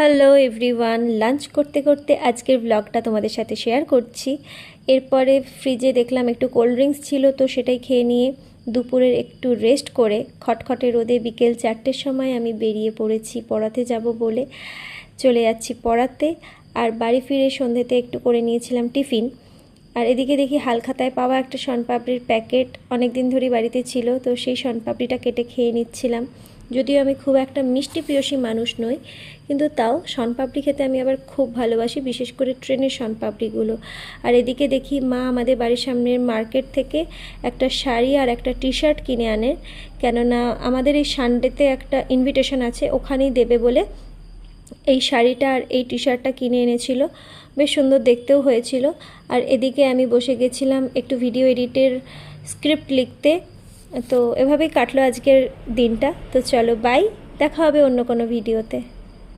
Hello everyone, lunch করতে করতে আজকের ব্লগটা তোমাদের সাথে শেয়ার করছি। এরপরে ফ্রিজে দেখলাম একটু কোল্ড ড্রিঙ্কস ছিল, তো সেটাই খেয়ে নিয়ে দুপুরের একটু রেস্ট করে খটখটে রোদে বিকেল 4টের সময় আমি বেরিয়ে পড়েছি পড়াতে যাব বলে। চলে যাচ্ছি পড়াতে, আর বাড়ি ফিরে সন্ধ্যেতে একটু করে নিয়েছিলাম টিফিন। আর এদিকে দেখি হালখাতায় পাওয়া একটা শনপাপড়ির প্যাকেট অনেক দিন ধরেই বাড়িতে ছিল, তো সেই শনপাপড়িটা কেটে খেয়ে নিচ্ছিলাম। যদিও আমি খুব একটা মিষ্টি প্রিয়সী মানুষ নই, কিন্তু তাও শনপাপড়ি খেতে আমি আবার খুব ভালোবাসি, বিশেষ করে ট্রেনের শনপাপড়িগুলো। আর এদিকে দেখি মা আমাদের বাড়ির সামনের মার্কেট থেকে একটা শাড়ি আর একটা টি শার্ট কিনে আনে, কেননা আমাদের এই সানডেতে একটা ইনভিটেশন আছে, ওখানেই দেবে বলে এই শাড়িটা আর এই টি শার্টটা কিনে এনেছিল। বেশ সুন্দর দেখতেও হয়েছিল। আর এদিকে আমি বসে গেছিলাম একটু ভিডিও এডিটের স্ক্রিপ্ট লিখতে। তো এভাবেই কাটলো আজকের দিনটা। তো চলো বাই, দেখা হবে অন্য কোনো ভিডিওতে।